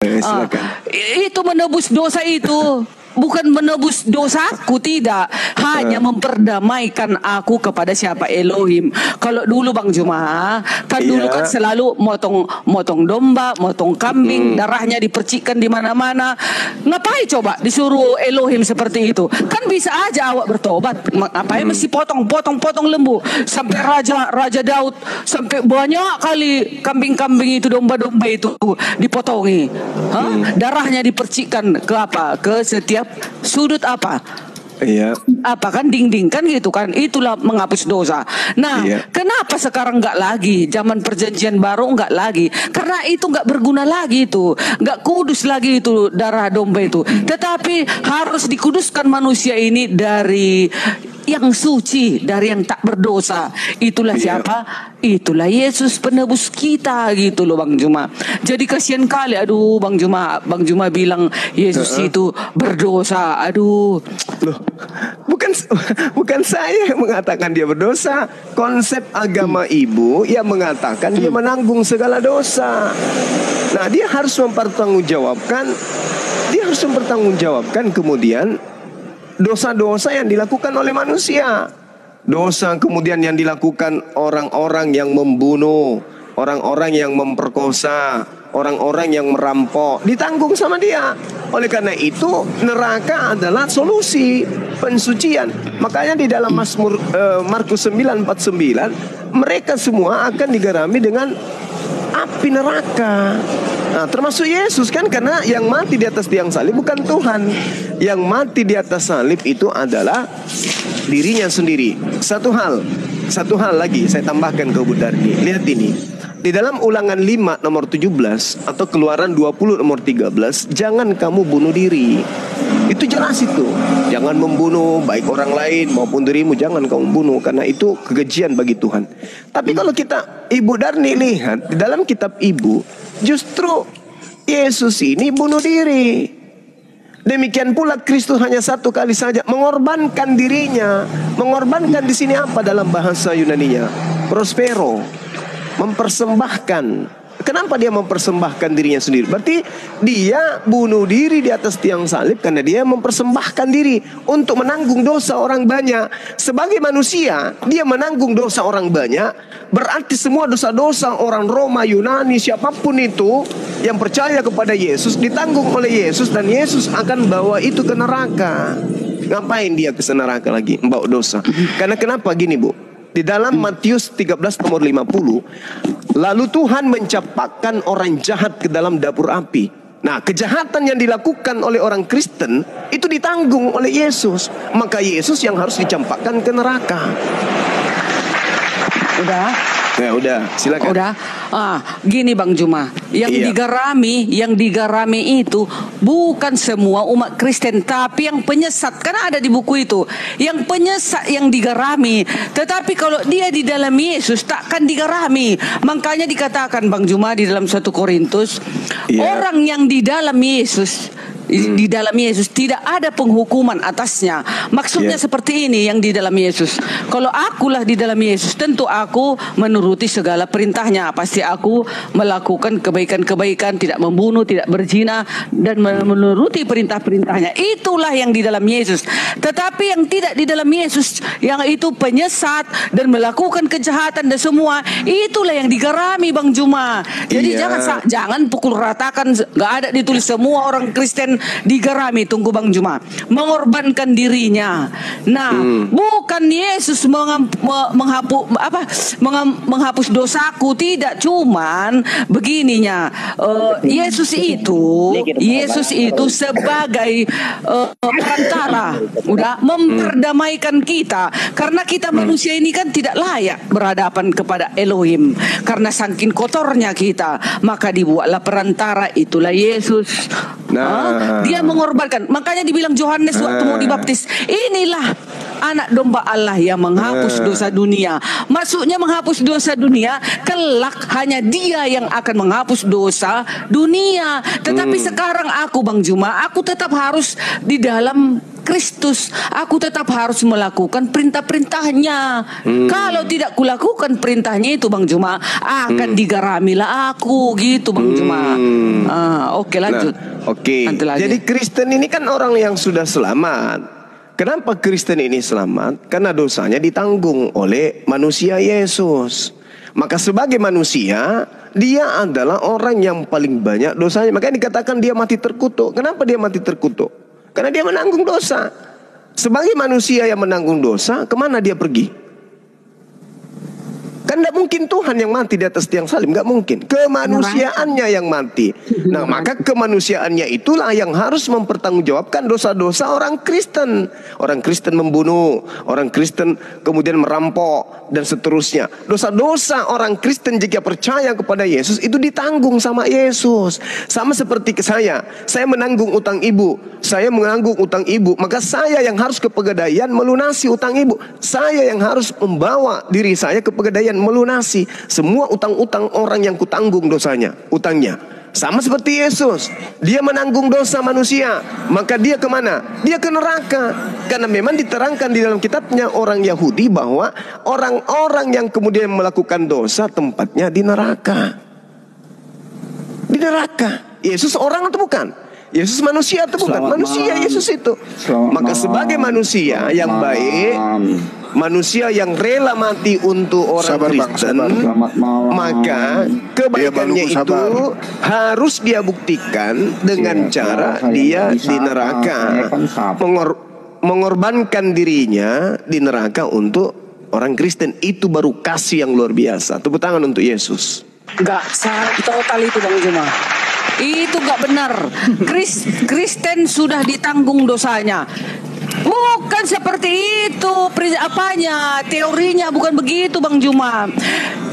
Silakan. Itu menebus dosa itu. Bukan menebus dosaku, tidak. Hanya memperdamaikan aku kepada siapa? Elohim. Kalau dulu Bang Juma, kan dulu kan selalu motong domba, motong kambing, darahnya dipercikkan di mana-mana. Ngapain coba disuruh Elohim seperti itu? Kan bisa aja awak bertobat. Ngapain mesti potong lembu? Sampai Raja Daud, sampai banyak kali kambing-kambing itu, domba-domba itu dipotongi. Darahnya dipercikkan ke apa? Ke setiap sudut apa? Apa kan dinding kan gitu kan, itulah menghapus dosa. Nah, kenapa sekarang nggak lagi? Zaman perjanjian baru nggak lagi, karena itu nggak berguna lagi, itu nggak kudus lagi itu darah domba itu. Tetapi harus dikuduskan manusia ini dari yang suci, dari yang tak berdosa. Itulah siapa? Itulah Yesus penebus kita, gitu loh Bang Juma. Jadi kasihan kali, aduh Bang Juma bilang Yesus itu berdosa. Aduh. Loh, bukan saya yang mengatakan dia berdosa. Konsep agama ibu yang mengatakan dia menanggung segala dosa. Nah, dia harus mempertanggungjawabkan kemudian dosa-dosa yang dilakukan oleh manusia. Dosa kemudian yang dilakukan orang-orang yang membunuh, orang-orang yang memperkosa, orang-orang yang merampok, ditanggung sama dia. Oleh karena itu neraka adalah solusi pensucian. Makanya di dalam Mazmur Markus 9:49, mereka semua akan digarami dengan api neraka. Nah, termasuk Yesus kan, karena yang mati di atas tiang salib bukan Tuhan. Yang mati di atas salib itu adalah dirinya sendiri. Satu hal lagi saya tambahkan ke Bu Darni. Lihat ini. Di dalam Ulangan 5 nomor 17 atau Keluaran 20 nomor 13, jangan kamu bunuh diri. Itu jelas itu. Jangan membunuh baik orang lain maupun dirimu, jangan kamu bunuh, karena itu kekejian bagi Tuhan. Tapi kalau kita Ibu Darni lihat di dalam kitab Ibu, justru Yesus ini bunuh diri. Demikian pula Kristus hanya satu kali saja mengorbankan dirinya. Mengorbankan di sini apa dalam bahasa Yunaninya? Prospero, mempersembahkan. Kenapa dia mempersembahkan dirinya sendiri? Berarti dia bunuh diri di atas tiang salib karena dia mempersembahkan diri untuk menanggung dosa orang banyak. Sebagai manusia, dia menanggung dosa orang banyak. Berarti semua dosa-dosa orang Roma, Yunani, siapapun itu yang percaya kepada Yesus ditanggung oleh Yesus, dan Yesus akan bawa itu ke neraka. Ngapain dia ke neraka lagi? Membawa dosa. Karena kenapa gini, Bu? Di dalam Matius 13 nomor 50, lalu Tuhan mencampakkan orang jahat ke dalam dapur api. Nah, kejahatan yang dilakukan oleh orang Kristen itu ditanggung oleh Yesus. Maka Yesus yang harus dicampakkan ke neraka. Udah? Ya udah, silakan. Udah. Gini Bang Juma, yang digarami itu bukan semua umat Kristen, tapi yang penyesat. Karena ada di buku itu, yang penyesat yang digarami. Tetapi kalau dia di dalam Yesus takkan digarami. Makanya dikatakan Bang Juma di dalam 1 Korintus, orang yang di dalam Yesus, di dalam Yesus tidak ada penghukuman atasnya. Maksudnya seperti ini, yang di dalam Yesus. Kalau akulah di dalam Yesus, tentu aku menuruti segala perintahnya. Pasti aku melakukan kebaikan-kebaikan, tidak membunuh, tidak berzina, dan menuruti perintah-perintahnya. Itulah yang di dalam Yesus. Tetapi yang tidak di dalam Yesus, yang itu penyesat dan melakukan kejahatan dan semua, itulah yang digarami Bang Juma. Jadi jangan pukul ratakan. Gak ada ditulis semua orang Kristen digarami. Tunggu Bang Juma, mengorbankan dirinya. Nah, bukan Yesus menghapus dosaku, tidak. Cuman begininya, Yesus itu sebagai perantara, udah memperdamaikan kita, karena kita manusia ini kan tidak layak berhadapan kepada Elohim karena saking kotornya kita. Maka dibuatlah perantara, itulah Yesus. Dia mengorbankan. Makanya dibilang Yohanes waktu mau dibaptis, inilah anak domba Allah yang menghapus dosa dunia. Maksudnya menghapus dosa dunia, kelak hanya dia yang akan menghapus dosa dunia. Tetapi sekarang aku Bang Juma, aku tetap harus di dalam Kristus, aku tetap harus melakukan perintah-perintahnya. Kalau tidak kulakukan perintahnya itu Bang Juma, akan digaramilah aku gitu Bang Juma. Oke, lanjut. Oke. Jadi Kristen ini kan orang yang sudah selamat. Kenapa Kristen ini selamat? Karena dosanya ditanggung oleh manusia Yesus. Maka sebagai manusia, dia adalah orang yang paling banyak dosanya. Makanya dikatakan dia mati terkutuk. Kenapa dia mati terkutuk? Karena dia menanggung dosa. Sebagai manusia yang menanggung dosa, kemana dia pergi? Kan tidak mungkin Tuhan yang mati di atas tiang salib, nggak mungkin. Kemanusiaannya yang mati. Nah, maka kemanusiaannya itulah yang harus mempertanggungjawabkan dosa-dosa orang Kristen. Orang Kristen membunuh, orang Kristen kemudian merampok dan seterusnya. Dosa-dosa orang Kristen jika percaya kepada Yesus itu ditanggung sama Yesus. Sama seperti saya menanggung utang ibu, saya menanggung utang ibu, maka saya yang harus ke Pegadaian melunasi utang ibu. Saya yang harus membawa diri saya ke Pegadaian melunasi semua utang-utang orang yang kutanggung dosanya, utangnya. Sama seperti Yesus, dia menanggung dosa manusia, maka dia kemana? Dia ke neraka. Karena memang diterangkan di dalam kitabnya orang Yahudi bahwa orang-orang yang kemudian melakukan dosa tempatnya di neraka. Di neraka. Yesus orang atau bukan? Yesus manusia atau bukan? Manusia Yesus itu. Maka sebagai manusia yang baik, manusia yang rela mati untuk orang Kristen, maka kebaikannya itu harus dia buktikan dengan cara dia di neraka, mengorbankan dirinya di neraka untuk orang Kristen. Itu baru kasih yang luar biasa. Tepuk tangan untuk Yesus. Enggak, salah total itu Bang Juma. Itu gak benar. Kristen sudah ditanggung dosanya. Bukan seperti itu teorinya bukan begitu Bang Juma.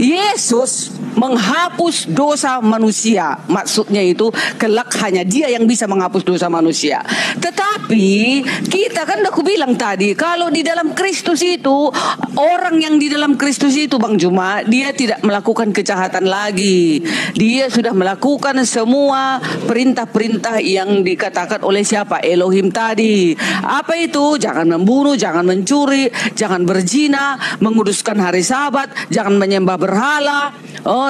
Yesus menghapus dosa manusia. Maksudnya itu kelak hanya dia yang bisa menghapus dosa manusia. Tetapi kita kan aku bilang tadi, kalau di dalam Kristus itu, orang yang di dalam Kristus itu Bang Juma, dia tidak melakukan kejahatan lagi. Dia sudah melakukan semua perintah-perintah yang dikatakan oleh siapa? Elohim tadi. Apa itu? Jangan membunuh, jangan mencuri, jangan berzina, menguduskan hari Sabat, jangan menyembah berhala,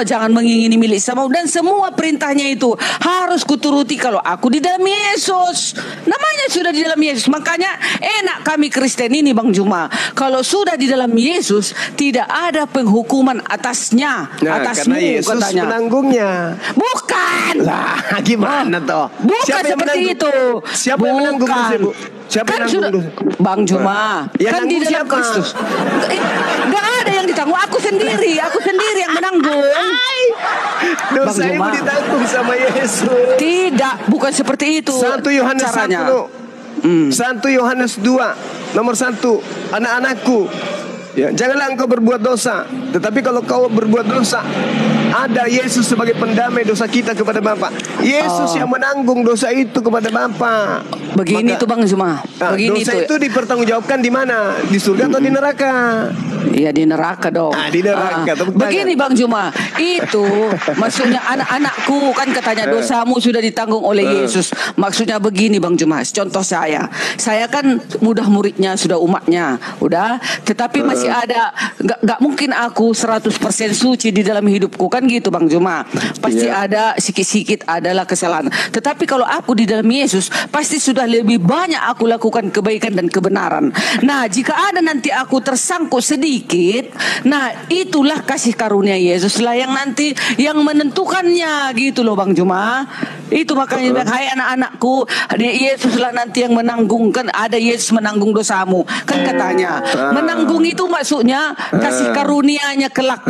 jangan mengingini milik samamu, dan semua perintahnya itu harus kuturuti kalau aku di dalam Yesus. Namanya sudah di dalam Yesus. Makanya enak kami Kristen ini Bang Juma. Kalau sudah di dalam Yesus, tidak ada penghukuman atasnya, atasmu, karena Yesus katanya. Penanggungnya. Bukan. Lah, gimana toh? Bukan Siapa seperti itu. Siapa yang menanggung dosa, Bu? Siapa kan yang sudah, Bang Juma, yang kan di dalam siapa? Kristus. Gak ada yang ditanggung, aku sendiri yang menanggung. Dosa ibu ditanggung sama Yesus. Tidak, bukan seperti itu. 1 Yohanes caranya. 1 Yohanes 2 nomor 1, anak-anakku, ya, janganlah engkau berbuat dosa. Tetapi kalau kau berbuat dosa, ada Yesus sebagai pendamai dosa kita kepada Bapa. Yesus yang menanggung dosa itu kepada Bapa. Begini itu Bang Juma. Begini dosa itu dipertanggungjawabkan di mana? Di surga atau di neraka? Iya, di neraka dong. Di neraka. Begini Bang Juma, itu maksudnya anak-anakku, kan katanya dosamu sudah ditanggung oleh Yesus. Maksudnya begini Bang Juma. Contoh saya kan mudah muridnya, sudah umatnya, udah. Tetapi masih ada, nggak mungkin aku 100% suci di dalam hidupku, kan gitu Bang Juma. Pasti ada sikit-sikit adalah kesalahan. Tetapi kalau aku di dalam Yesus, pasti sudah lebih banyak aku lakukan kebaikan dan kebenaran. Nah, jika ada nanti aku tersangkut sedikit, nah itulah kasih karunia Yesus lah yang nanti yang menentukannya, gitu loh Bang Juma. Itu makanya hai anak-anakku, Yesus lah nanti yang menanggungkan. Ada Yesus menanggung dosamu, kan katanya. Menanggung itu maksudnya kasih karunianya kelak.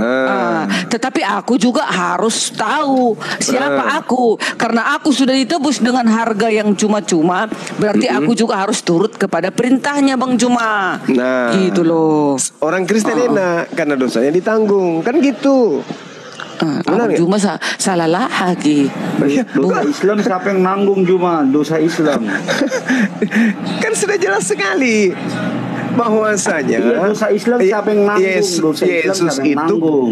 Tetapi aku juga harus tahu siapa aku, karena aku sudah ditebus dengan harga yang cuma-cuma. Berarti aku juga harus turut kepada perintahnya Bang Juma. Nah, gitu loh. Orang Kristen enak karena dosanya ditanggung, kan gitu. Abang Juma salah lagi. Dosa Islam siapa yang nanggung Juma? Dosa Islam. Kan sudah jelas sekali. bahwasanya Iya, dosa Islam siapa yang nanggung? Dosa Islam siapa yang nanggung?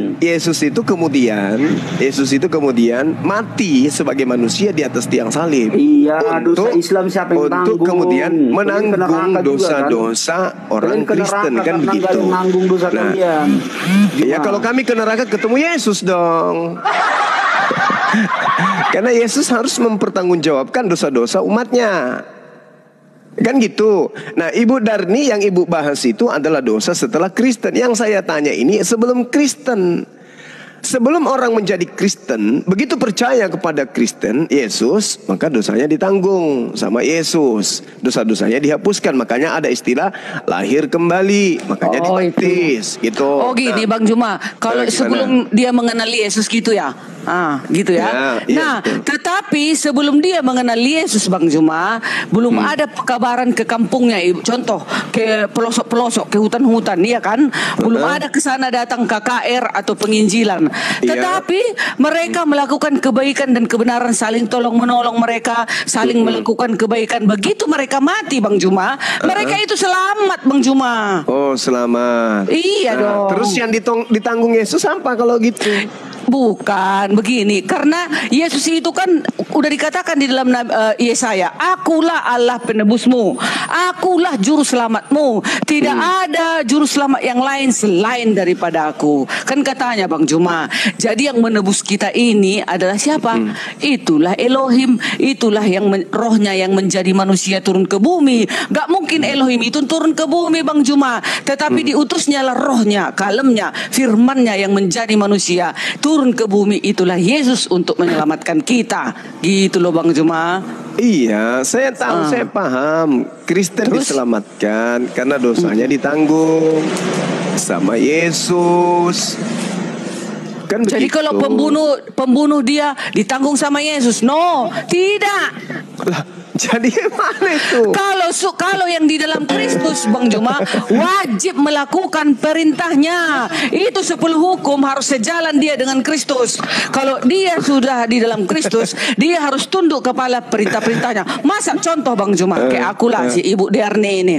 Yesus itu kemudian mati sebagai manusia di atas tiang salib. Iya, dosa Islam siapa yang untuk nanggung? kemudian menanggung dosa-dosa orang Kristen, kan begitu. Nanggung dosa kalian. Ya kalau kami ke neraka ketemu Yesus dong. Karena Yesus harus mempertanggungjawabkan dosa-dosa umatnya. Kan gitu. Nah, Ibu Darni yang Ibu bahas itu adalah dosa setelah Kristen. Yang saya tanya ini sebelum Kristen. Sebelum orang menjadi Kristen, begitu percaya kepada Kristen, Yesus, maka dosanya ditanggung sama Yesus. Dosa-dosanya dihapuskan. Makanya ada istilah lahir kembali. Makanya dibaptis gitu. Oh gini Bang Juma, kalau sebelum dia mengenali Yesus gitu ya. Gitu ya. Nah, tetapi sebelum dia mengenal Yesus Bang Juma, belum ada pekabaran ke kampungnya. Contoh ke pelosok-pelosok, ke hutan-hutan, ya kan? Belum ada ke sana datang KKR atau penginjilan. Tetapi mereka melakukan kebaikan dan kebenaran, saling tolong menolong mereka, saling melakukan kebaikan. Begitu mereka mati Bang Juma, mereka itu selamat Bang Juma. Oh, selamat. Iya dong. Terus yang ditanggung Yesus apa kalau gitu? Bukan begini, karena Yesus itu kan udah dikatakan di dalam Yesaya, akulah Allah penebusmu, akulah juru selamatmu, tidak ada juru selamat yang lain selain daripada aku. Kan katanya Bang Juma. Jadi yang menebus kita ini adalah siapa? Itulah Elohim, itulah yang rohnya yang menjadi manusia turun ke bumi. Gak mungkin Elohim itu turun ke bumi Bang Juma, tetapi diutusnya lah rohnya, kalemnya, firmannya yang menjadi manusia turun ke bumi, itulah Yesus untuk menyelamatkan kita. Gitu loh Bang Juma. Iya, saya tahu, saya paham. Kristen diselamatkan karena dosanya ditanggung sama Yesus. Kan jadi begitu. kalau pembunuh dia ditanggung sama Yesus? No, tidak. Lah, jadi mana itu? Kalau yang di dalam Kristus Bang Juma wajib melakukan perintahnya. Itu 10 hukum harus sejalan dia dengan Kristus. Kalau dia sudah di dalam Kristus, dia harus tunduk kepala perintah-perintahnya. Masa contoh Bang Juma, kayak aku lah si Ibu Darni ini.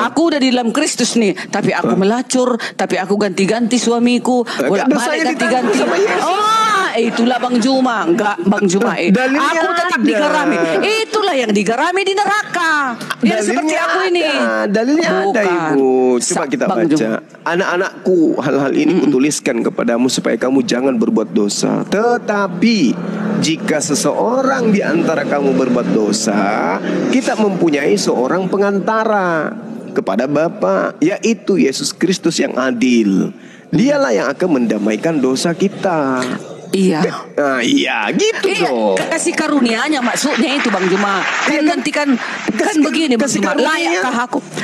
Aku udah di dalam Kristus nih, tapi aku melacur, tapi aku ganti-ganti suamiku, bolak-balik ganti-ganti. Itulah Bang Juma. Enggak Bang Juma, aku tetap digarami. Itulah yang digarami di neraka. Yang seperti aku ini. Dalilnya ada Ibu. Coba kita baca. Anak-anakku, hal-hal ini kutuliskan kepadamu supaya kamu jangan berbuat dosa. Tetapi jika seseorang di antara kamu berbuat dosa, kita mempunyai seorang pengantara kepada Bapa, yaitu Yesus Kristus yang adil. Dialah yang akan mendamaikan dosa kita. Iya. Iya gitu dong. Kasih karunia-Nya maksudnya itu Bang Juma. Kan begini Bang Juma.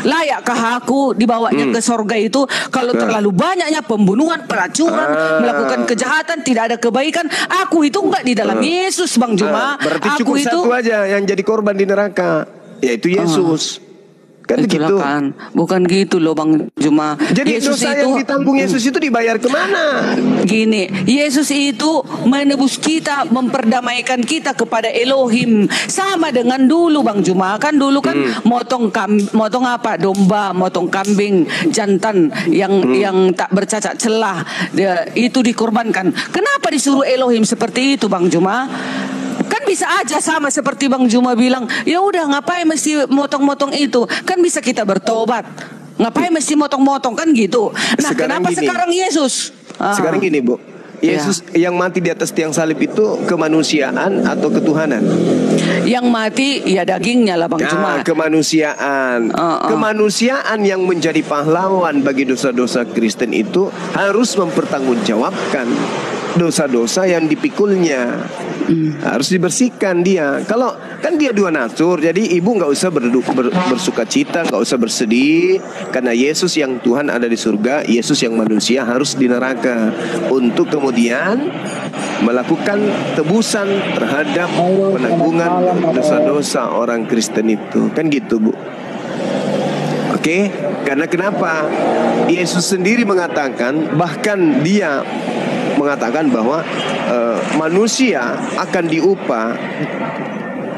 Layakkah aku dibawanya ke sorga itu kalau terlalu banyaknya pembunuhan, peracuran, melakukan kejahatan, tidak ada kebaikan. Aku itu enggak di dalam Yesus Bang Juma. Berarti aku cukup itu satu aja yang jadi korban di neraka, yaitu Yesus. Kan begitu. Kan. Bukan gitu loh Bang Juma. Jadi Yesus dosa itu, yang ditanggung Yesus itu dibayar kemana? Gini, Yesus itu menebus kita, memperdamaikan kita kepada Elohim. Sama dengan dulu Bang Juma. Kan dulu kan motong domba, motong kambing jantan yang tak bercacat celah, itu dikorbankan. Kenapa disuruh Elohim seperti itu Bang Juma? Kan bisa aja sama seperti Bang Juma bilang, ya udah ngapain mesti motong-motong itu? Kan bisa kita bertobat. Ngapain mesti motong-motong kan gitu. Nah, kenapa sekarang Yesus? Sekarang gini Bu, Yesus yang mati di atas tiang salib itu kemanusiaan atau ketuhanan? Yang mati ya dagingnya lah Bang Juma. Kemanusiaan. Kemanusiaan yang menjadi pahlawan bagi dosa-dosa Kristen itu harus mempertanggungjawabkan dosa-dosa yang dipikulnya. Harus dibersihkan dia. Kalau kan dia dua natur, jadi ibu nggak usah bersuka cita, nggak usah bersedih, karena Yesus yang Tuhan ada di surga, Yesus yang manusia harus di neraka, untuk kemudian melakukan tebusan terhadap penanggungan dosa-dosa orang Kristen itu. Kan gitu Bu. Oke, karena kenapa? Yesus sendiri mengatakan, bahkan dia mengatakan bahwa manusia akan diupah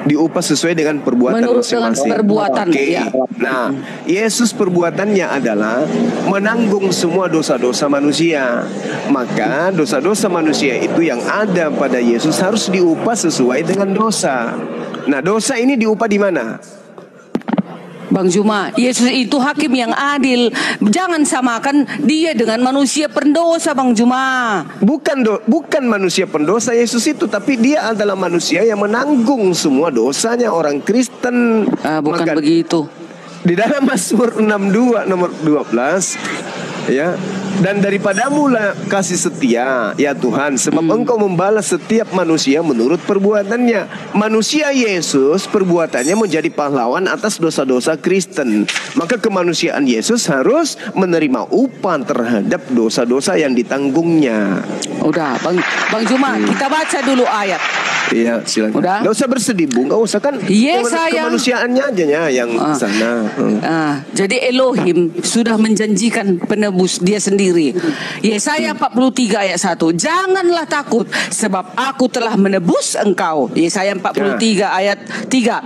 diupah sesuai dengan perbuatan Menurut dengan masing-masing. perbuatan, Oke. ya. Nah, Yesus perbuatannya adalah menanggung semua dosa-dosa manusia. Maka dosa-dosa manusia itu yang ada pada Yesus harus diupah sesuai dengan dosa. Nah, dosa ini diupah di mana? Bang Juma, Yesus itu hakim yang adil. Jangan samakan dia dengan manusia pendosa, Bang Juma. Bukan manusia pendosa Yesus itu, tapi dia adalah manusia yang menanggung semua dosanya orang Kristen. Bukan Maka, begitu. di dalam Mazmur 62 nomor 12, ya, dan daripadamu lah kasih setia ya Tuhan, sebab Engkau membalas setiap manusia menurut perbuatannya. Manusia Yesus perbuatannya menjadi pahlawan atas dosa-dosa Kristen. Maka kemanusiaan Yesus harus menerima upah terhadap dosa-dosa yang ditanggungnya. Udah, Bang Juma, kita baca dulu ayat. Iya, silakan. Udah. Nggak usah bersedih, Bu. Nggak usah, kan kemanusiaannya aja ya yang sana. Jadi Elohim sudah menjanjikan penebus dia sendiri. Yesaya 43 ayat 1. Janganlah takut, sebab aku telah menebus engkau. Yesaya 43 ayat 3.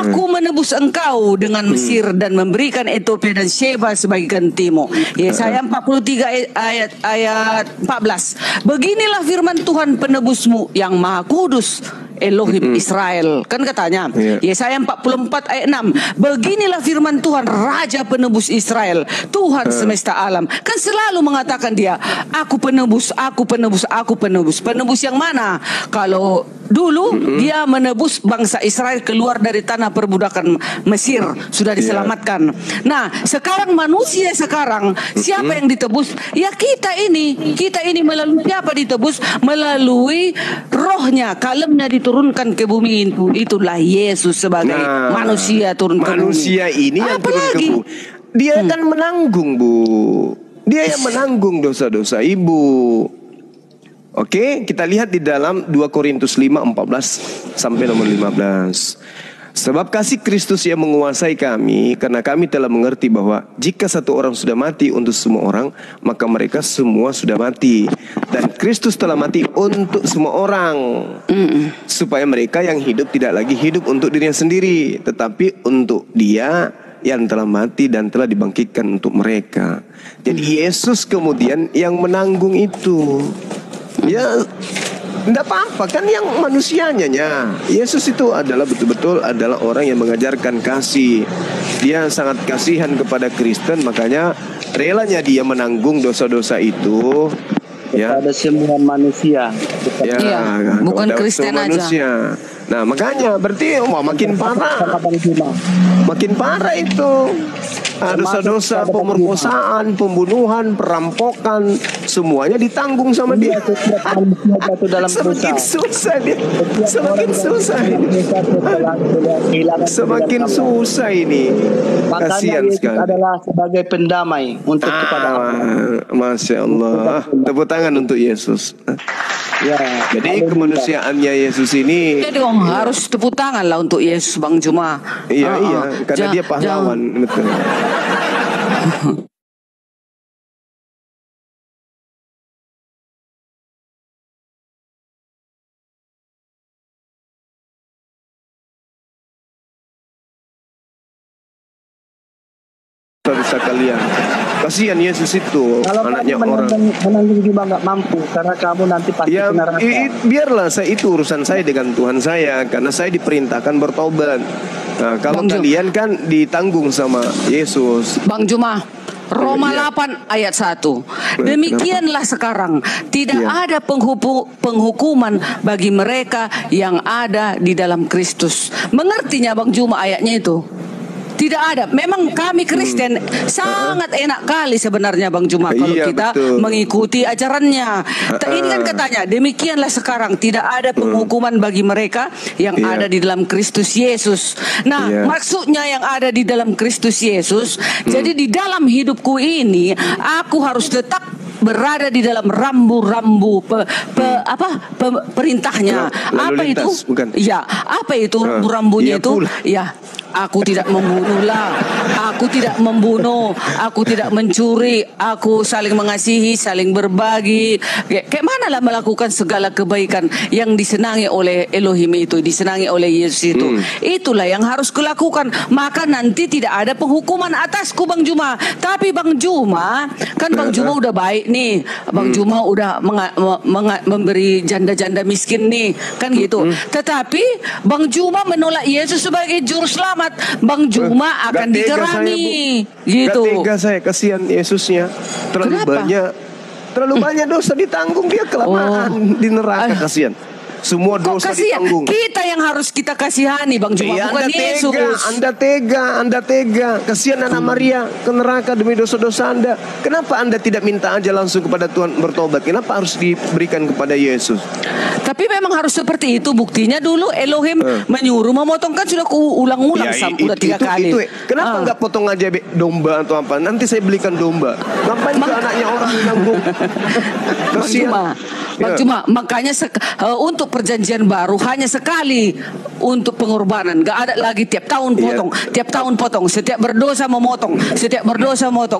Aku menebus engkau dengan Mesir dan memberikan Ethiopia dan Sheba sebagai gantimu. Yesaya 43 ayat 14. Beginilah firman Tuhan penebusmu yang maha kudus, Elohim Israel. Kan katanya Yesaya 44 ayat 6. Beginilah firman Tuhan, Raja penebus Israel, Tuhan semesta alam. Kan selalu mengatakan dia, aku penebus, aku penebus, aku penebus. Penebus yang mana? Kalau dulu dia menebus bangsa Israel keluar dari tanah perbudakan Mesir, sudah diselamatkan. Nah, sekarang manusia sekarang siapa yang ditebus? Ya kita ini melalui siapa ditebus? Melalui rohnya, kalemnya diturunkan ke bumi itu. Itulah Yesus sebagai manusia turun ke bumi. Manusia ini yang turun ke bumi. Dia kan menanggung, Bu. Dia yang menanggung dosa-dosa ibu. Oke, kita lihat di dalam 2 Korintus 5:14 sampai nomor 15. Sebab kasih Kristus yang menguasai kami, karena kami telah mengerti bahwa jika satu orang sudah mati untuk semua orang, maka mereka semua sudah mati. Dan Kristus telah mati untuk semua orang, supaya mereka yang hidup tidak lagi hidup untuk dirinya sendiri, tetapi untuk Dia yang telah mati dan telah dibangkitkan untuk mereka. Jadi Yesus kemudian yang menanggung itu. Ya, tidak apa-apa kan yang manusianya. Yesus itu adalah betul-betul adalah orang yang mengajarkan kasih. Dia sangat kasihan kepada Kristen, makanya relanya dia menanggung dosa-dosa itu kepada semua manusia. Bukan Kristen aja. Nah, makanya berarti makin parah. Makin parah itu. Dosa-dosa pemerkosaan, pembunuhan, perampokan, semuanya ditanggung sama dia. Semakin susah dia. Semakin susah ini. Kasihan sekali. Adalah sebagai pendamai untuk kepada Masya Allah. Tepuk tangan untuk Yesus. Ya, jadi kemanusiaannya Yesus ini. Jadi harus tepuk tangan lah untuk Yesus, Bang Juma. Iya, karena dia pahlawan, betul. Dosa kalian. Kasihan Yesus itu, kalau anaknya orang. Menanggung juga nggak mampu, karena kamu nanti pasti kena neraka. Biarlah itu urusan saya dengan Tuhan saya, karena saya diperintahkan bertobat. Nah, kalau kalian kan ditanggung sama Yesus. Bang Juma, Roma 8 ayat 1. Demikianlah sekarang tidak ada penghukuman bagi mereka yang ada di dalam Kristus. Mengertinya Bang Juma ayatnya itu? Tidak ada. Memang kami Kristen sangat enak kali sebenarnya Bang Juma kalau kita mengikuti ajarannya. Ini kan katanya demikianlah sekarang tidak ada penghukuman bagi mereka yang ada di dalam Kristus Yesus. Nah, maksudnya yang ada di dalam Kristus Yesus. Jadi di dalam hidupku ini aku harus tetap berada di dalam rambu-rambu perintahnya. Apa itu? Ya, apa itu rambu-rambunya itu? Ya. aku tidak membunuhlah, aku tidak membunuh, aku tidak mencuri, aku saling mengasihi, saling berbagi. Kayak mana lah melakukan segala kebaikan yang disenangi oleh Elohim itu, disenangi oleh Yesus itu. Itulah yang harus kulakukan. Maka nanti tidak ada penghukuman atasku, Bang Juma. Tapi Bang Juma, kan Bang Juma udah baik nih. Bang Juma udah memberi janda-janda miskin nih, kan gitu. Tetapi Bang Juma menolak Yesus sebagai juru selamat. Bang Juma akan digerami, gitu. Gak tega saya, kasihan Yesusnya. Terlalu banyak dosa ditanggung, dia kelamaan di neraka, kasihan. Semua dosa ditanggung. Kita yang harus kita kasihani, Bang Juma, bukan Yesus. Anda tega. Kasihan anak Maria ke neraka demi dosa-dosa Anda. Kenapa Anda tidak minta aja langsung kepada Tuhan bertobat? Kenapa harus diberikan kepada Yesus? Tapi memang harus seperti itu. Buktinya dulu Elohim menyuruh memotong, kan sudah ulang-ulang udah 3 kali. Kenapa nggak potong aja domba atau apa? Nanti saya belikan domba. Ngapain ke anaknya orang nanggung? Bang Juma, makanya untuk perjanjian baru hanya sekali untuk pengorbanan. Gak ada lagi tiap tahun potong, setiap berdosa memotong,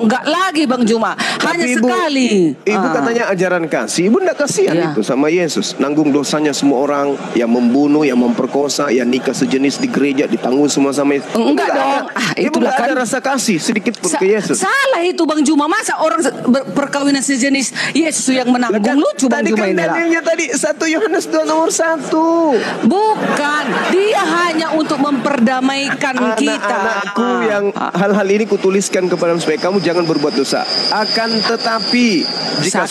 Gak lagi Bang Juma, hanya sekali. Ibu katanya ajaran kasih. Ibu nggak kasihan itu sama Yesus, nanggung dosanya semua orang yang membunuh, yang memperkosa, yang nikah sejenis di gereja ditanggung semua sama Yesus. Enggak dong. Ibu nggak ada rasa kasih sedikit pun ke Yesus. Salah itu Bang Juma. Masa orang perkawinan sejenis Yesus yang menanggung? Lucu Bang Juma ini. Dalilnya tadi 1 Yohanes 2 nomor 1. Bukan, dia hanya untuk memperdamaikan kita. Anak-anakku yang hal-hal ini kutuliskan kepadamu supaya kamu jangan berbuat dosa. Akan tetapi jika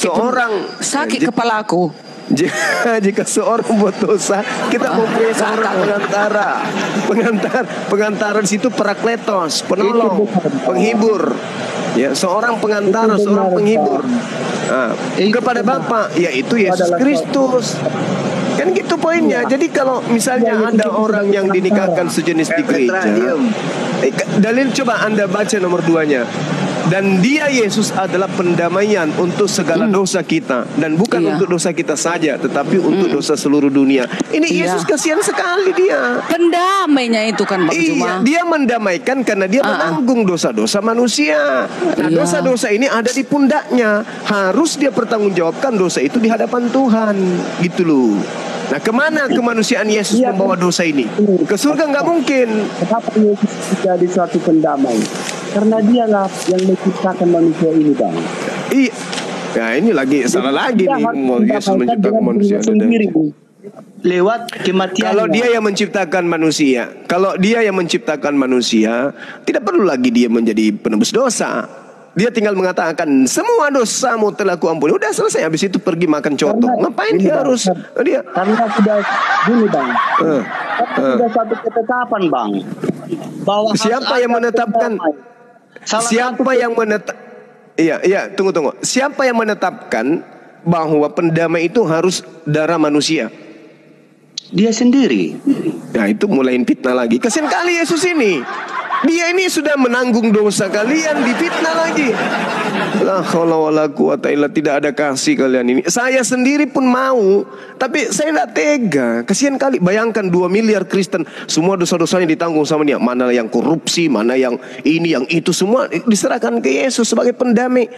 sakit kepalaku. Jika seorang buat dosa, kita mempunyai seorang pengantar di situ, parakletos, penolong, penghibur. Ya, seorang pengantara, seorang penghibur kepada Bapa, yaitu Yesus Kristus. Kan gitu poinnya. Jadi kalau misalnya ada orang yang dinikahkan sejenis di gereja, dalil coba Anda baca nomor 2-nya. Dan dia Yesus adalah pendamaian untuk segala dosa kita. Dan bukan untuk dosa kita saja, tetapi untuk dosa seluruh dunia. Ini Yesus kasihan sekali dia. Pendamainya itu kan Bang Juma. Dia mendamaikan karena dia menanggung dosa-dosa manusia. Nah dosa-dosa ini ada di pundaknya. Harus dia pertanggungjawabkan dosa itu di hadapan Tuhan. Gitu loh. Nah kemana kemanusiaan Yesus membawa dosa ini? Ke surga nggak mungkin. Kenapa Yesus menjadi suatu pendamai? Karena dialah yang menciptakan manusia ini, Bang. Iya. Ya ini lagi salah lagi nih. Yesus menciptakan manusia sendiri lewat kematian. Kalau dia yang menciptakan manusia, tidak perlu lagi dia menjadi penebus dosa. Dia tinggal mengatakan semua dosamu telah kuampuni. Udah selesai. Habis itu pergi makan coto. Ngapain dia harus Karena sudah gini Bang. Sudah satu ketetapan Bang. Bahwa siapa yang menetapkan? Tunggu. Siapa yang menetapkan bahwa pendamai itu harus darah manusia? Dia sendiri. Nah itu mulai fitnah lagi. Kasihan kali Yesus ini. Dia ini sudah menanggung dosa kalian, difitnah lagi. La haula wala quwata illa, tidak ada kasih kalian ini. Saya sendiri pun mau, tapi saya tidak tega. Kasihan kali. Bayangkan 2 miliar Kristen, semua dosa-dosanya ditanggung sama dia. Mana yang korupsi, mana yang ini, yang itu, semua diserahkan ke Yesus sebagai pendamai.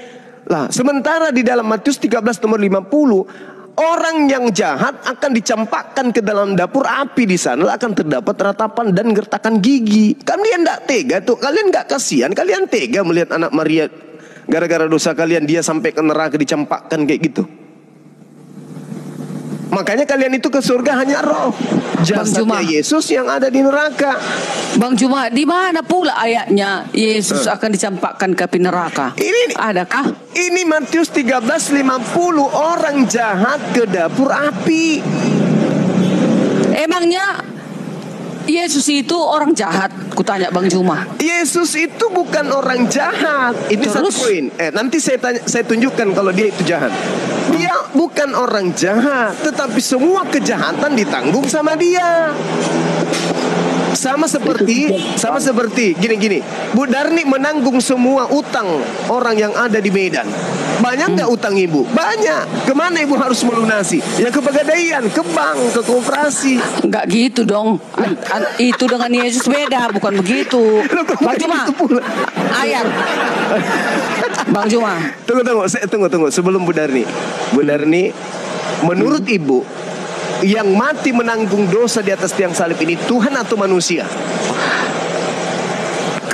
Lah, sementara di dalam Matius 13 nomor 50, orang yang jahat akan dicampakkan ke dalam dapur api. Di sana akan terdapat ratapan dan gertakan gigi. Kalian tidak tega tuh? Kalian nggak kasihan? Kalian tega melihat anak Maria gara-gara dosa kalian dia sampai ke neraka dicampakkan kayak gitu? Makanya kalian itu ke surga hanya roh. Jasadnya Yesus yang ada di neraka. Bang Juma, di mana pula ayatnya Yesus akan dicampakkan ke api neraka? Ini adakah? Ini Matius 13:50, orang jahat ke dapur api. Emangnya Yesus itu orang jahat? Kutanya Bang Juma. Yesus itu bukan orang jahat. Ini satu poin. Nanti saya tunjukkan kalau dia itu jahat. Dia bukan orang jahat, tetapi semua kejahatan ditanggung sama dia. Sama seperti gini. Bu Darni menanggung semua utang orang yang ada di Medan. Banyak nggak utang ibu? Banyak. Kemana ibu harus melunasi? Ya ke Pegadaian, ke bank, ke koperasi. Enggak gitu dong. Itu dengan Yesus beda, bukan begitu. Bang Juma, ayat. Bang Juma. Tunggu. Sebelum Bu Darni, menurut ibu, yang mati menanggung dosa di atas tiang salib ini Tuhan atau manusia?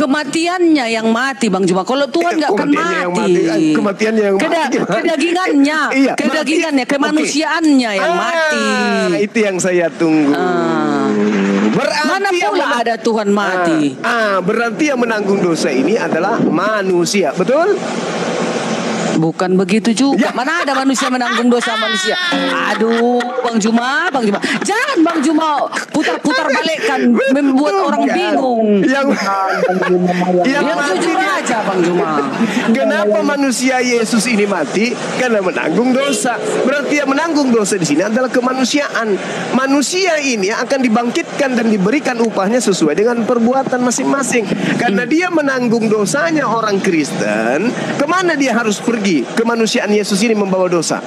Kematiannya yang mati, Bang Juma. Kalau Tuhan nggak akan mati. Kematiannya yang mati. Kedagingannya, kedagingannya, kemanusiaannya yang mati. Itu yang saya tunggu. Mana pula ada Tuhan mati? Berarti yang menanggung dosa ini adalah manusia, betul? Bukan begitu juga. Mana ada manusia menanggung dosa manusia? Aduh, Bang Juma. Jangan Bang Juma putar-putar balikkan, membuat orang bingung. Yang jujur aja Bang Juma. Kenapa manusia Yesus ini mati? Karena menanggung dosa. Berarti yang menanggung dosa di sini adalah kemanusiaan. Manusia ini akan dibangkitkan dan diberikan upahnya sesuai dengan perbuatan masing-masing. Karena dia menanggung dosanya orang Kristen, kemana dia harus pergi? Kemanusiaan Yesus ini membawa dosa.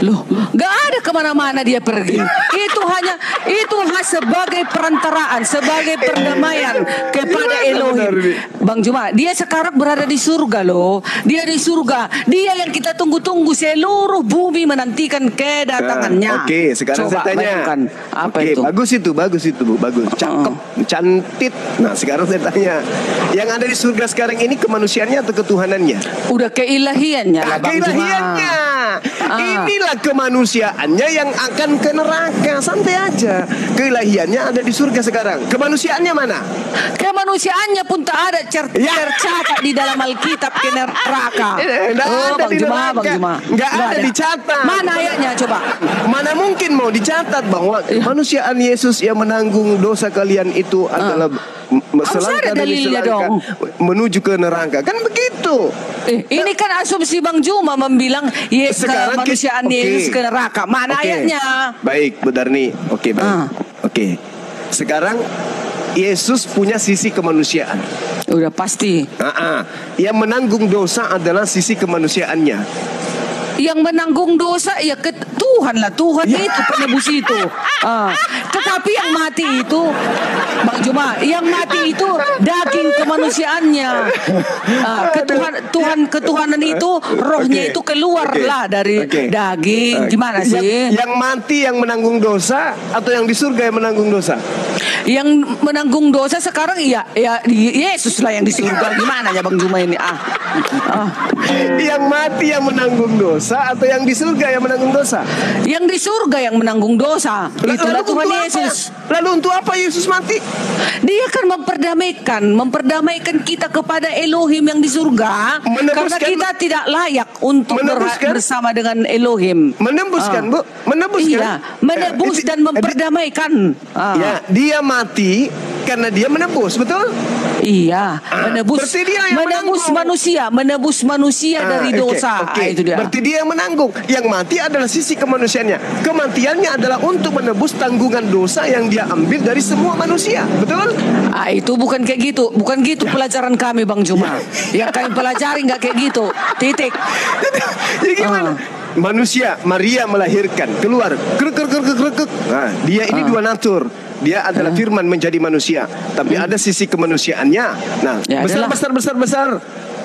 Loh, gak ada kemana-mana dia pergi. Itu hanya sebagai perantaraan, sebagai perdamaian kepada Elohim. Bang Juma, dia sekarang berada di surga loh. Dia di surga. Dia yang kita tunggu-tunggu, seluruh bumi menantikan kedatangannya. Oke, sekarang coba saya tanya. Bayangkan, apa itu? Bagus itu Bu, bagus. Cakep, cantik. Nah, sekarang saya tanya, yang ada di surga sekarang ini kemanusiaannya atau ketuhanannya? Udah keilahiannya lah, Bang Juma. Keilahiannya. Inilah kemanusiaannya yang akan ke neraka. Santai aja. Keilahiannya ada di surga sekarang. Kemanusiaannya mana? Kemanusiaannya pun tak ada tercatat di dalam Alkitab ke neraka. Bang Juma. Nggak ada dicatat. Mana ayatnya coba? Mana mungkin mau dicatat bahwa kemanusiaan Yesus yang menanggung dosa kalian itu adalah selangkah demi selangkah menuju ke neraka. Kan begitu. Ini kan asumsi Bang Juma membilang kemanusiaan Yesus ke neraka. Mana ayatnya? Baik, Bu Darni. Oke. Sekarang Yesus punya sisi kemanusiaan. Udah pasti. Yang menanggung dosa adalah sisi kemanusiaannya. Yang menanggung dosa ya Tuhan lah. Tuhan itu penebus itu. Tetapi yang mati itu, Bang Juma, yang mati itu daging kemanusiaannya. Ketuhanan itu rohnya itu keluarlah dari daging. Gimana sih? Yang mati yang menanggung dosa atau yang di surga yang menanggung dosa? Yang menanggung dosa sekarang ya Yesus lah yang di surga. Gimana ya Bang Juma ini? Yang mati yang menanggung dosa atau yang di surga yang menanggung dosa? Yang di surga yang menanggung dosa. Itulah Tuhan Yesus. Lalu untuk apa Yesus mati? Dia kan memperdamaikan kita kepada Elohim yang di surga. Karena kita tidak layak untuk bersama dengan Elohim. Menembuskan, Bu. Menebuskan. Iya, menebus dan memperdamaikan. Ya, dia mati karena dia menebus, betul? Iya, menebus manusia dari dosa. Itu dia. Berarti dia yang menanggung. Yang mati adalah sisi kemanusiaannya. Kematiannya adalah untuk menebus tanggungan dosa yang dia ambil dari semua manusia. Betul? Itu bukan kayak gitu. Bukan gitu pelajaran kami Bang Juma. Yang kami pelajari nggak kayak gitu. Titik. Jadi gimana? Manusia, Maria melahirkan, keluar. Nah, dia ini dua natur. Dia adalah firman menjadi manusia, tapi ada sisi kemanusiaannya. Nah, besar.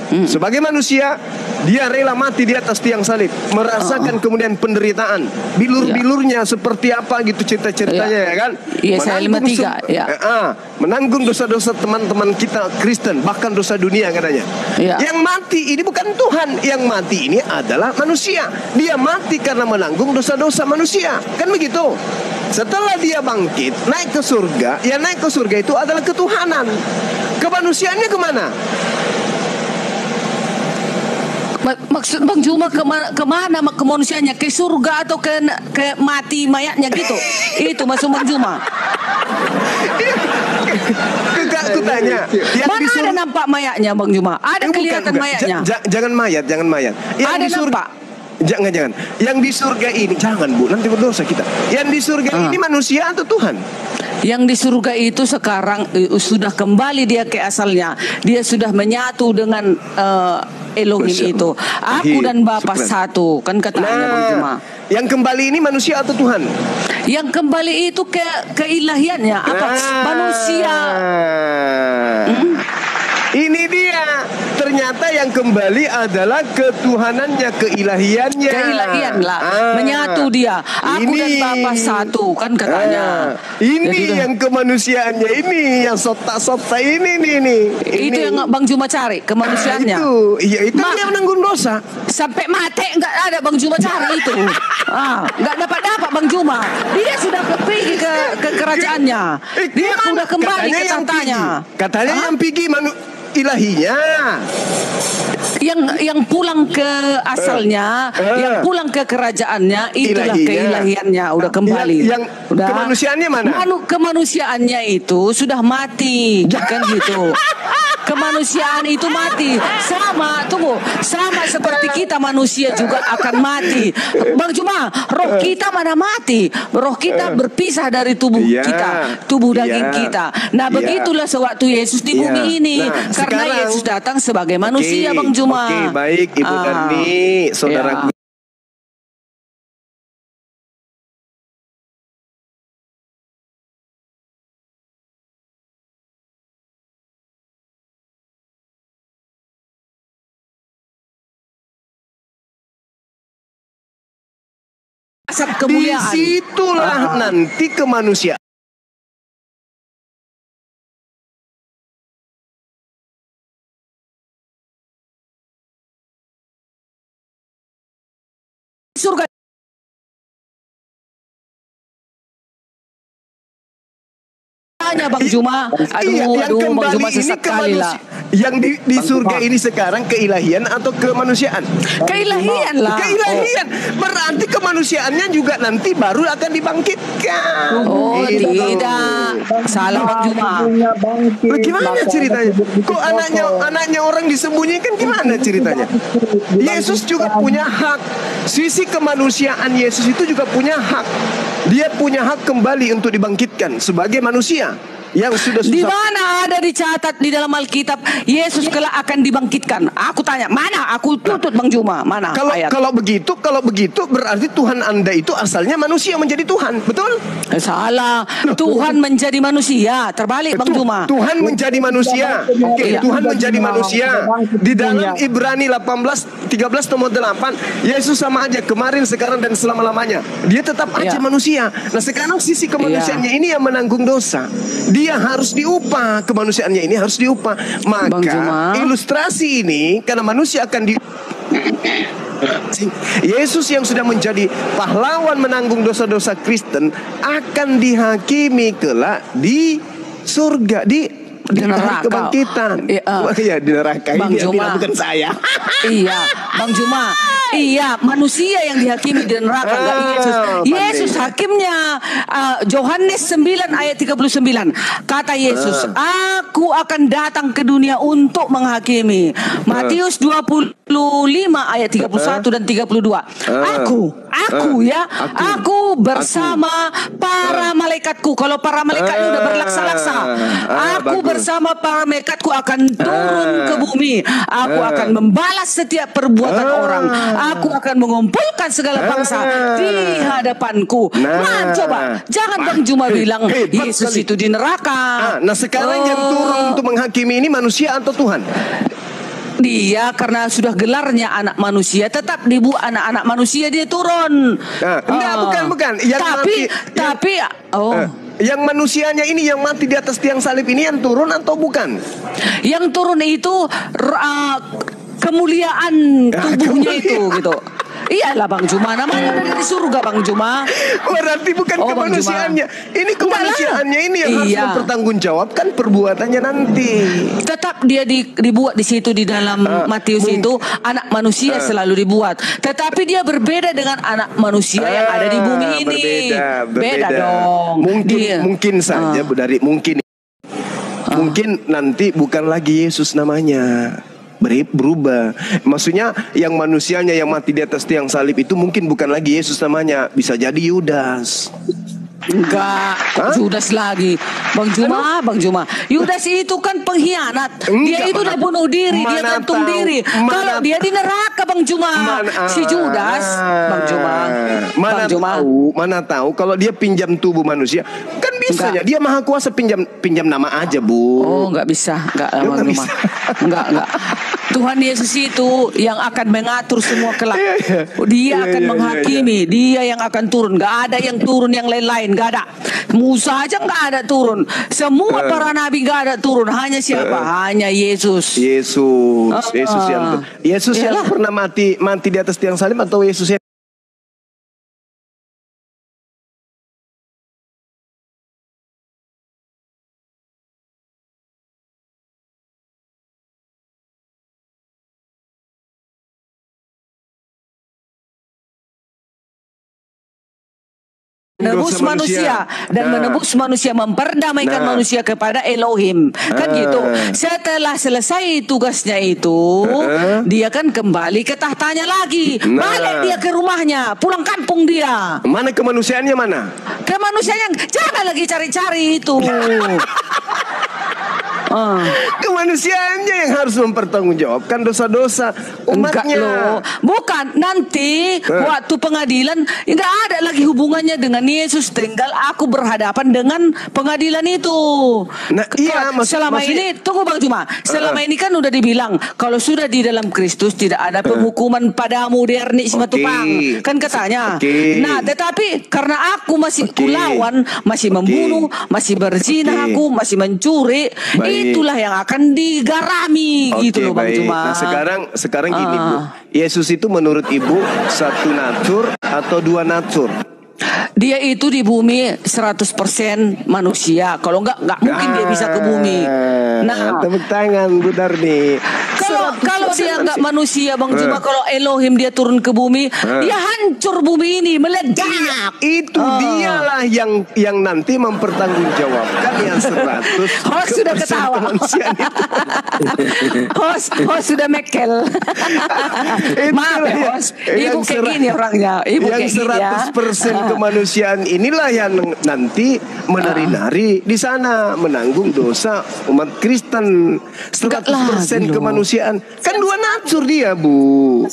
Sebagai manusia, dia rela mati di atas tiang salib, merasakan kemudian penderitaan, bilur-bilurnya seperti apa gitu cerita-ceritanya, ya kan? Yesaya 53, menanggung dosa-dosa teman-teman kita Kristen, bahkan dosa dunia katanya. Yang mati ini bukan Tuhan, yang mati ini adalah manusia. Dia mati karena menanggung dosa-dosa manusia, kan begitu? Setelah dia bangkit, naik ke surga, yang naik ke surga itu adalah ketuhanan. Kemanusiaannya kemana? Maksud Bang Juma kemana kemanusiaannya? Ke surga atau ke mati mayatnya gitu? Itu maksud Bang Juma. Aku tanya, mana ada nampak mayatnya Bang Juma? Ada kelihatan mayatnya? Jangan mayat. Yang ada di surga, nampak? Jangan. Yang di surga ini, jangan Bu, nanti berdosa kita. Yang di surga ini manusia atau Tuhan? Yang di surga itu sekarang sudah kembali dia ke asalnya. Dia sudah menyatu dengan Elohim itu. Aku dan Bapa satu, kan katanya Bang Juma. Yang kembali ini manusia atau Tuhan? Yang kembali itu ke keilahiannya. Apa? Manusia. Ini dia. Ternyata yang kembali adalah ketuhanannya, keilahiannya. Keilahian lah. Menyatu dia. Aku dan Bapa satu, kan katanya. Ini jadi yang kemanusiaannya ini, yang sota-sota ini nih. Itu yang Bang Juma cari, kemanusiaannya. Itu dia menanggung dosa. Sampai mati nggak ada Bang Juma cari itu. Nggak dapat Bang Juma. Dia sudah pergi ke kerajaannya. Dia sudah kembali ke tatanya. Katanya yang pergi ilahinya. Yang pulang ke asalnya, yang pulang ke kerajaannya, itulah keilahiannya. Udah kembali. Yang udah. Kemanusiaannya mana? Kemanusiaannya itu sudah mati, kan gitu. Kemanusiaan itu mati. Sama seperti kita manusia juga akan mati. Bang Juma, roh kita mana mati? Roh kita berpisah dari tubuh kita, tubuh daging kita. Nah, begitulah sewaktu Yesus di bumi ini. Karena Yesus datang sebagai manusia, Bang Juma. Oke, baik Ibu Dani, saudaraku. Asap kemuliaan. Disitulah nanti kemanusiaan. Surga. Bang Juma, aduh Bang Juma sesat kali lah. Yang di surga ini sekarang keilahian atau kemanusiaan? Keilahian lah. Keilahian. Berarti kemanusiaannya juga nanti baru akan dibangkitkan. Tidak. Salah Bang Juma. Bagaimana ceritanya? Kok anaknya orang disembunyikan, gimana ceritanya? Yesus juga punya hak. Sisi kemanusiaan Yesus itu juga punya hak. Dia punya hak kembali untuk dibangkitkan sebagai manusia yang sudah di mana ada dicatat di dalam Alkitab Yesus kelak akan dibangkitkan? Aku tanya, mana? Aku tutut Bang Juma, mana ayat? Kalau begitu berarti Tuhan Anda itu asalnya manusia menjadi Tuhan, betul? Salah. Tuhan menjadi manusia. Terbalik Bang Juma. Tuhan menjadi manusia. Oke, Tuhan menjadi manusia. Di dalam Ibrani 18:13 nomor 8, Yesus sama aja kemarin, sekarang dan selama-lamanya. Dia tetap aja manusia. Nah, sekarang sisi kemanusiaannya ini yang menanggung dosa. Dia harus diupah, kemanusiaannya ini harus diupah. Maka ilustrasi ini karena manusia akan Yesus yang sudah menjadi pahlawan menanggung dosa-dosa Kristen akan dihakimi kelak di surga, di neraka kebangkitan. Iya, di neraka. Bang Juma, bukan saya. Iya, Bang Juma. Iya, manusia yang dihakimi di neraka, enggak Yesus. Yesus hakimnya. Yohanes 9 ayat 39. Kata Yesus, aku akan datang ke dunia untuk menghakimi. Matius 25 ayat 31 dan 32. Aku bersama para malaikatku. Kalau para malaikatnya udah berlaksa-laksa, aku bersama para malaikatku akan turun ke bumi. Aku akan membalas setiap perbuatan orang. Aku akan mengumpulkan segala bangsa di hadapanku. Coba, jangan Bang Juma bilang Yesus itu di neraka. Nah, sekarang yang turun untuk menghakimi ini manusia atau Tuhan? Dia karena sudah gelarnya anak manusia, tetap dibuat anak-anak manusia dia turun. Enggak, bukan. Yang manusianya ini yang mati di atas tiang salib ini yang turun atau bukan? Yang turun itu kemuliaan tubuhnya itu gitu. Iyalah Bang Juma, namanya dari surga Bang Juma. Berarti bukan kemanusiaannya. Ini kemanusiaannya ini yang harus mempertanggungjawabkan perbuatannya nanti. Tetap dia dibuat di situ di dalam Matius itu anak manusia selalu dibuat. Tetapi dia berbeda dengan anak manusia yang ada di bumi ini. Beda dong. Mungkin saja mungkin nanti bukan lagi Yesus namanya. Berubah. Maksudnya yang manusianya yang mati di atas tiang salib itu mungkin bukan lagi Yesus namanya, bisa jadi Yudas. Enggak, Yudas lagi. Bang Juma. Yudas itu kan pengkhianat. Dia itu udah bunuh diri, dia gantung diri. Kalau dia di neraka Bang Juma. Si Yudas, Bang Juma. Mana tahu kalau dia pinjam tubuh manusia. Kan bisanya dia maha kuasa pinjam nama aja, Bu. Oh, enggak bisa. Enggak, Bang Juma. Enggak. Tuhan Yesus itu yang akan mengatur semua kelak. Dia akan menghakimi. Dia yang akan turun. Gak ada yang turun yang lain-lain. Gak ada. Musa aja gak ada turun. Semua para nabi gak ada turun. Hanya siapa? Hanya Yesus. Yesus yang pernah mati di atas tiang salib, atau Yesus yang menebus manusia dan menebus manusia, memperdamaikan manusia kepada Elohim, kan gitu. Setelah selesai tugasnya itu, dia kan kembali ke tahtanya lagi, balik dia ke rumahnya, pulang kampung dia. Mana kemanusiaannya mana? Kemanusiaan jangan lagi cari-cari itu. Kemanusiaannya yang harus mempertanggungjawabkan dosa-dosa umatnya. Enggak loh, bukan. Nanti waktu pengadilan enggak ada lagi hubungannya dengan Yesus. Tinggal aku berhadapan dengan pengadilan itu. Nah, iya, selama ini tunggu Bang Juma. Selama ini kan udah dibilang kalau sudah di dalam Kristus tidak ada penghukuman padamu derni simatupang. Kan katanya. Nah, tetapi karena aku masih kulawan, masih membunuh, masih berzina, aku masih mencuri, itulah yang akan digarami gitu loh Bang Juma. Nah, sekarang gini, Bu. Yesus itu menurut Ibu satu natur atau dua natur? Dia itu di bumi 100% manusia. Kalau enggak mungkin dia bisa ke bumi. Nah, tepuk tangan Bu Darni. Kalau dia enggak manusia Bang Juma, kalau Elohim dia turun ke bumi, dia hancur bumi ini, meledak. Itu dialah yang nanti mempertanggungjawabkan yang 100. Host sudah ketawa. host sudah mekel. Maaf ya host. Ibu kayak gini orangnya. Ibu kayak gini ya. 100% kemanusiaan inilah yang nanti menari-nari di sana menanggung dosa umat Kristen. 100% kemanusiaan. Kan dua natur dia, Bu.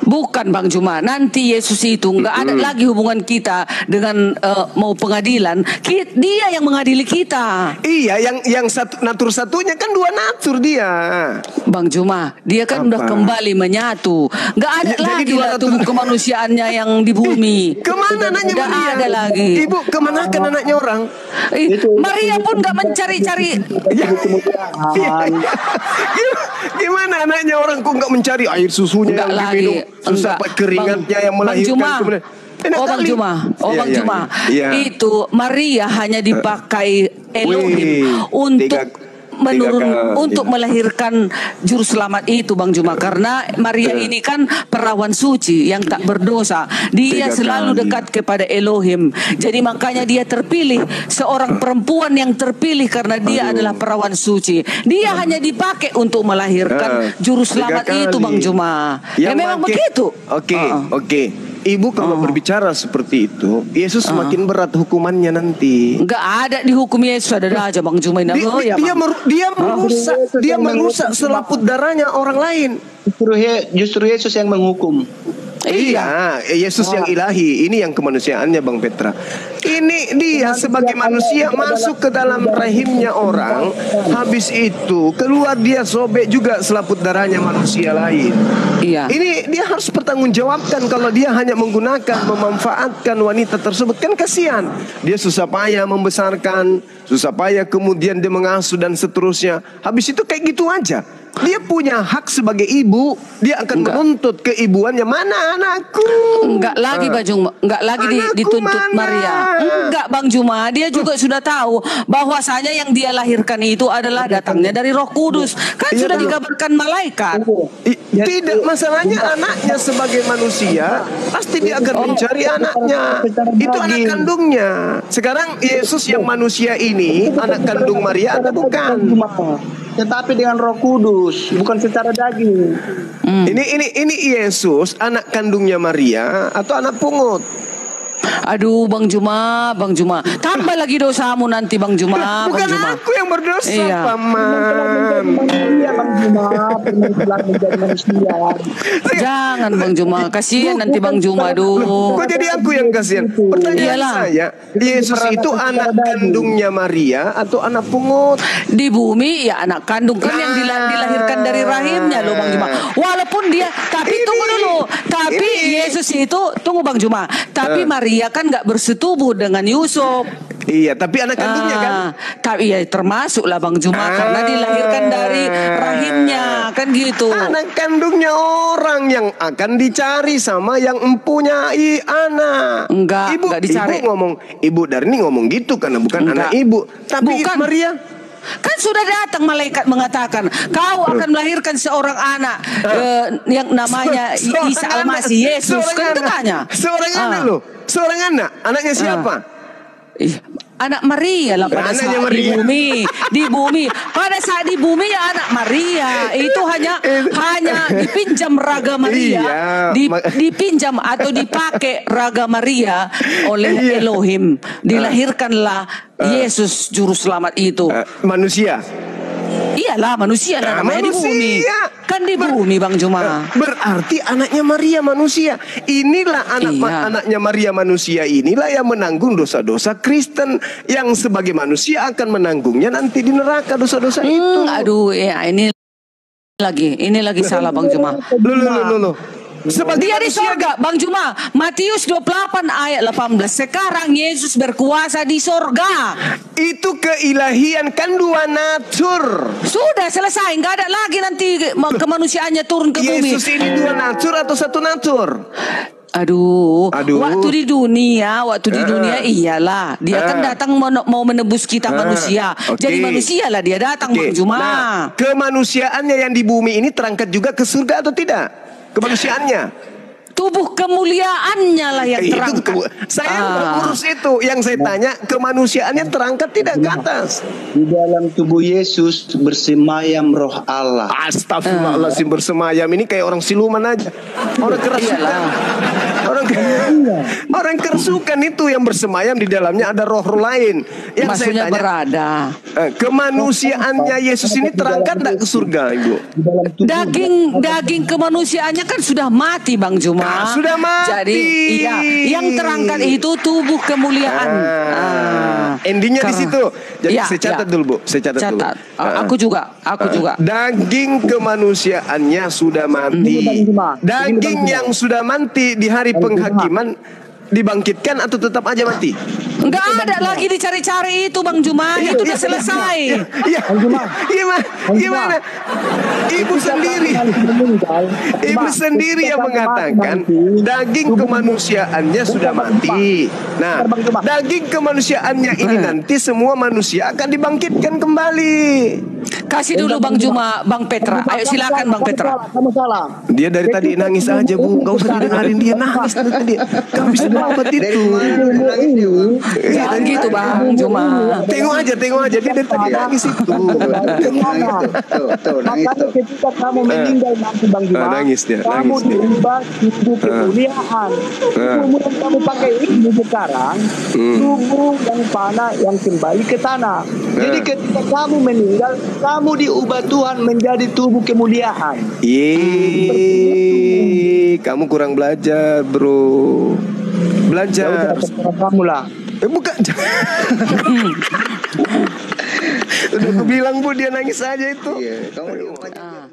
Bukan Bang Juma. Nanti Yesus itu nggak ada lagi hubungan kita dengan mau pengadilan. Dia yang mengadili kita. Iya, yang satu natur satunya kan dua natur dia. Bang Juma, dia kan udah kembali menyatu. Nggak ada lagi lah tubuh kemanusiaannya yang di bumi. Kemana anaknya Nggak Maria? ada lagi. Ibu, kemanakan anaknya orang? Maria pun nggak mencari-cari. Gimana anaknya orang kok nggak mencari air susunya nggak yang lagi. diminum, sampai keringatnya yang melahirkan kemudian. Bang Juma, itu Maria hanya dipakai Elohim untuk untuk melahirkan juru selamat itu Bang Juma, karena Maria ini kan perawan suci yang tak berdosa. Dia selalu dekat kepada Elohim. Jadi makanya dia terpilih, seorang perempuan yang terpilih karena dia adalah perawan suci. Dia hanya dipakai untuk melahirkan juru selamat itu Bang Juma. Ya memang begitu. Oke. Ibu kalau berbicara seperti itu, Yesus semakin berat hukumannya nanti. Enggak ada dihukum Yesus, ada aja Bang Juma. Dia merusak selaput darahnya orang lain. Justru Yesus yang menghukum. Iya, Yesus yang ilahi. Ini yang kemanusiaannya Bang Petra. Ini dia sebagai manusia masuk ke dalam rahimnya orang. Habis itu keluar dia sobek juga selaput darahnya manusia lain. Iya. Ini dia harus bertanggungjawabkan kalau dia hanya menggunakan, memanfaatkan wanita tersebut. Kan kasihan. Dia susah payah membesarkan, susah payah kemudian dia mengasuh dan seterusnya. Habis itu kayak gitu aja. Dia punya hak sebagai ibu. Dia akan menuntut keibuannya. Mana anakku? Enggak lagi Bang Juma. Enggak lagi dituntut mana? Maria. Enggak Bang Juma. Dia juga sudah tahu bahwasanya yang dia lahirkan itu adalah datangnya dari Roh Kudus. Kan sudah dikabarkan malaikat. Tidak, masalahnya anaknya sebagai manusia pasti dia akan mencari anaknya. Itu anak kandungnya. Sekarang Yesus yang manusia ini anak kandung Maria atau bukan? Tetapi dengan Roh Kudus, bukan secara daging. Ini Yesus anak kandungnya Maria atau anak pungut? Aduh Bang Juma, tambah lagi dosamu nanti Bang Juma. Bukan Bang Juma. aku yang berdosa, Iya. Paman. Manusia Bang Juma, pernah telah menjadi manusia. Jangan Bang Juma, kasihan nanti Bang Juma. Aduh. Kok jadi aku yang kasihan? Pertanyaan Iyalah. saya, Yesus itu anak kandungnya Maria atau anak pungut? Di bumi ya anak kandung kan yang dilahirkan dari rahimnya loh Bang Juma. Walaupun dia, tapi tunggu dulu. Tapi Yesus itu, tunggu Bang Juma. Tapi Maria kan nggak bersetubuh dengan Yusuf. Iya, tapi anak kandungnya kan? Tapi ya termasuk lah Bang Juma karena dilahirkan dari rahimnya kan gitu. Anak kandungnya orang yang akan dicari sama yang mempunyai anak. Enggak dicari. Ibu Darni ngomong gitu karena bukan anak ibu. Tapi Bukan. Maria Kan sudah datang malaikat mengatakan kau akan melahirkan seorang anak yang namanya Isa Al-Masih, Yesus. Kan itu tanya. Seorang anak loh. Seorang anak. Anaknya siapa? Anak Maria lah pada Anaknya saat Maria. di bumi pada saat di bumi ya anak Maria itu hanya dipinjam raga Maria, Iya. dipinjam atau dipakai raga Maria oleh Elohim, dilahirkanlah Yesus juru selamat itu. Manusia. Iyalah manusia lah namanya di bumi. Kan di bumi Bang Juma. Berarti anaknya Maria manusia. Inilah anaknya Maria manusia, inilah yang menanggung dosa-dosa Kristen, yang sebagai manusia akan menanggungnya nanti di neraka dosa-dosa itu. Aduh ya ini lagi salah Bang Juma. Loh. Sebagai Dia di manusia, sorga Bang Juma. Matius 28 ayat 18. Sekarang Yesus berkuasa di sorga. itu keilahian kan dua natur. Sudah selesai, nggak ada lagi nanti kemanusiaannya turun ke bumi. Yesus ini dua natur atau satu natur? Aduh. Aduh. Waktu di dunia iyalah dia kan datang mau menebus kita manusia. Oke. Jadi manusia lah dia datang Bang Juma. Nah, kemanusiaannya yang di bumi ini terangkat juga ke surga atau tidak? Kemanusiaannya. Tubuh kemuliaannya lah yang terangkat. Saya urus itu. Yang saya tanya, kemanusiaannya terangkat tidak ke atas? Di dalam tubuh Yesus bersemayam roh Allah. Astagfirullahaladzim, bersemayam. Ini kayak orang siluman aja. Orang kerasukan. Orang kerasukan itu yang bersemayam di dalamnya ada roh lain. Yang Maksudnya saya tanya, berada. kemanusiaannya Yesus ini terangkat tidak ke surga, Ibu? Daging kemanusiaannya kan sudah mati Bang Juma. Sudah mati. Jadi yang terangkat itu tubuh kemuliaan. Endingnya di situ. Jadi saya catat dulu, Bu. Saya catat dulu. Aku juga. Daging kemanusiaannya sudah mati. Daging yang sudah mati di hari penghakiman dibangkitkan atau tetap aja mati? Enggak ada lagi dicari-cari itu Bang Juma. Itu udah selesai. Gimana? Ibu sendiri yang mengatakan daging kemanusiaannya sudah mati. Nah, daging kemanusiaannya ini nanti semua manusia akan dibangkitkan kembali. Kasih dulu Bang Juma, Bang Petra. Ayo silakan Bang Petra. Kamu salah. Dia dari tadi nangis aja, Bu. Gak usah didengarin dia nangis dari tadi. Kamu bisa dapat itu. Jangan gitu Bang Juma. Tengok aja. Dia dari tadi nangis itu. Makanya ketika kamu meninggal nanti Bang Juma, Nangis dia. kamu diubah tubuh kemuliaan. Tubuh yang kamu pakai ini sekarang, tubuh yang panah yang kembali ke tanah. Jadi ketika kamu meninggal, kamu diubah Tuhan menjadi tubuh kemuliaan. Kamu kurang belajar, Bro. Belajar. Kamu lah. Bukan. Udah aku bilang, Bu, dia nangis aja itu. Kamu di rumah aja,